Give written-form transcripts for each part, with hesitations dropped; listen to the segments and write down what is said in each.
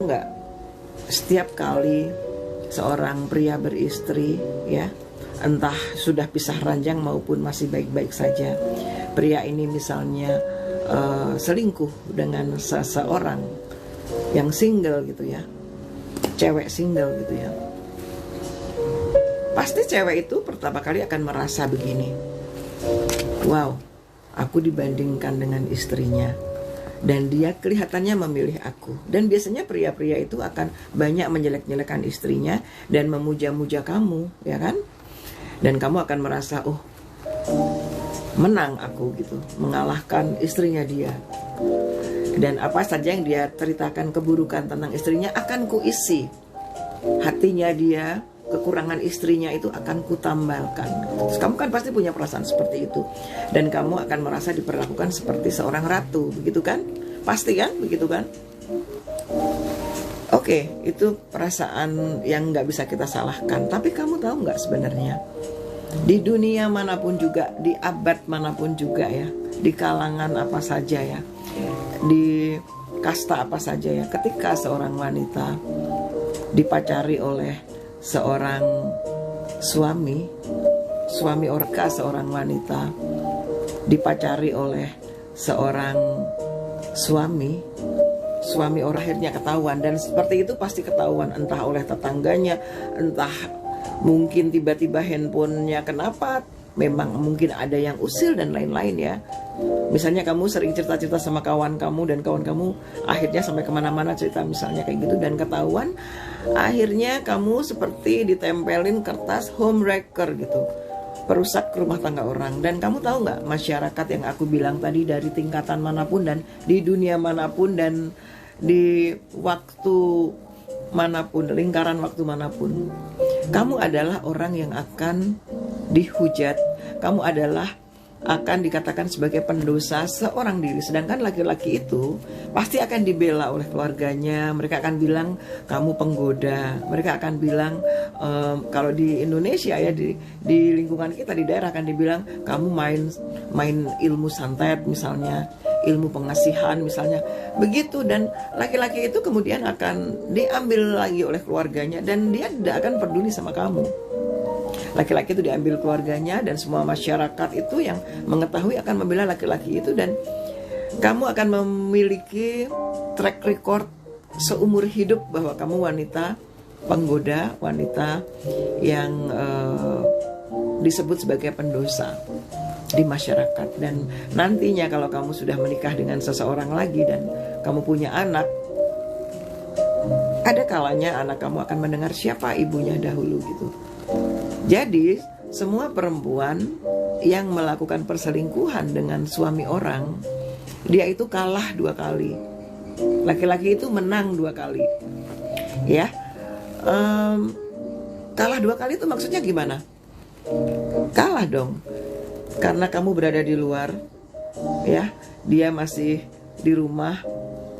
Enggak, setiap kali seorang pria beristri, ya, entah sudah pisah ranjang maupun masih baik-baik saja, pria ini misalnya selingkuh dengan seseorang yang single gitu ya, cewek single gitu ya, pasti cewek itu pertama kali akan merasa begini, wow, aku dibandingkan dengan istrinya dan dia kelihatannya memilih aku. Dan biasanya pria-pria itu akan banyak menjelek-jelekan istrinya dan memuja-muja kamu, ya kan? Dan kamu akan merasa, oh, menang aku gitu, mengalahkan istrinya dia. Dan apa saja yang dia ceritakan keburukan tentang istrinya akan kuisi. Hatinya dia, kekurangan istrinya itu akan kutambalkan. Terus kamu kan pasti punya perasaan seperti itu. Dan kamu akan merasa diperlakukan seperti seorang ratu, begitu kan? Pasti kan? Begitu kan? Oke, itu perasaan yang gak bisa kita salahkan. Tapi kamu tahu gak sebenarnya, di dunia manapun juga, di abad manapun juga ya, di kalangan apa saja ya, di kasta apa saja ya, ketika seorang wanita dipacari oleh seorang suami orka, seorang wanita dipacari oleh seorang suami orang, akhirnya ketahuan. Dan seperti itu pasti ketahuan, entah oleh tetangganya, entah mungkin tiba-tiba handphonenya kenapa, memang mungkin ada yang usil dan lain-lain ya. Misalnya kamu sering cerita-cerita sama kawan kamu dan kawan kamu akhirnya sampai kemana-mana cerita misalnya kayak gitu, dan ketahuan, akhirnya kamu seperti ditempelin kertas homewrecker gitu, perusak rumah tangga orang. Dan kamu tahu nggak, masyarakat yang aku bilang tadi, dari tingkatan manapun dan di dunia manapun dan di waktu manapun, lingkaran waktu manapun, kamu adalah orang yang akan dihujat, kamu adalah akan dikatakan sebagai pendosa seorang diri. Sedangkan laki-laki itu pasti akan dibela oleh keluarganya. Mereka akan bilang kamu penggoda. Mereka akan bilang kalau di Indonesia ya, di lingkungan kita di daerah akan dibilang kamu main ilmu santet misalnya, ilmu pengasihan misalnya, begitu. Dan laki-laki itu kemudian akan diambil lagi oleh keluarganya dan dia tidak akan peduli sama kamu. Laki-laki itu diambil keluarganya dan semua masyarakat itu yang mengetahui akan membela laki-laki itu, dan kamu akan memiliki track record seumur hidup bahwa kamu wanita penggoda, wanita yang disebut sebagai pendosa di masyarakat. Dan nantinya kalau kamu sudah menikah dengan seseorang lagi dan kamu punya anak, ada kalanya anak kamu akan mendengar siapa ibunya dahulu gitu. Jadi semua perempuan yang melakukan perselingkuhan dengan suami orang, dia itu kalah 2 kali. Laki-laki itu menang 2 kali. Ya, kalah 2 kali itu maksudnya gimana? Kalah dong, karena kamu berada di luar, ya, dia masih di rumah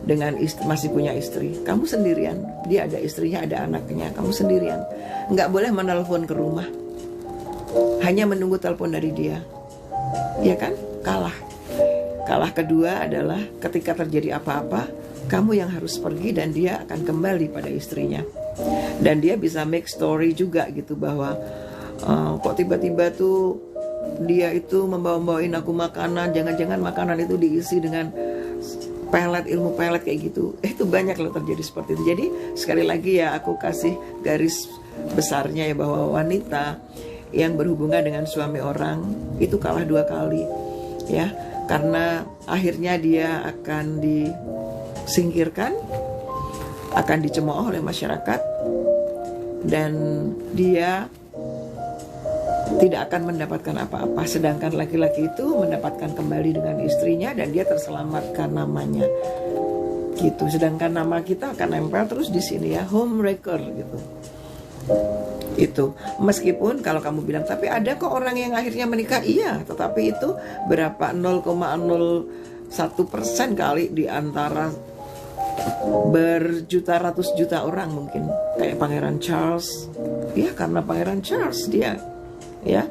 dengan masih punya istri, kamu sendirian. Dia ada istrinya, ada anaknya, kamu sendirian. Nggak boleh menelpon ke rumah, hanya menunggu telepon dari dia, ya kan? Kalah kedua adalah ketika terjadi apa-apa, kamu yang harus pergi dan dia akan kembali pada istrinya. Dan dia bisa make story juga gitu, bahwa kok tiba-tiba tuh dia itu membawain aku makanan, jangan-jangan makanan itu diisi dengan pelet, ilmu pelet kayak gitu. Itu banyak loh terjadi seperti itu. Jadi sekali lagi ya, aku kasih garis besarnya ya, bahwa wanita yang berhubungan dengan suami orang itu kalah 2 kali ya, karena akhirnya dia akan disingkirkan, akan dicemooh oleh masyarakat, dan dia tidak akan mendapatkan apa-apa. Sedangkan laki-laki itu mendapatkan kembali dengan istrinya dan dia terselamatkan namanya gitu. Sedangkan nama kita akan nempel terus di sini ya, homewrecker gitu. Itu meskipun kalau kamu bilang tapi ada kok orang yang akhirnya menikah, iya, tetapi itu berapa, 0,01% kali di antara berjuta ratus juta orang mungkin. Kayak Pangeran Charles ya, karena Pangeran Charles dia ya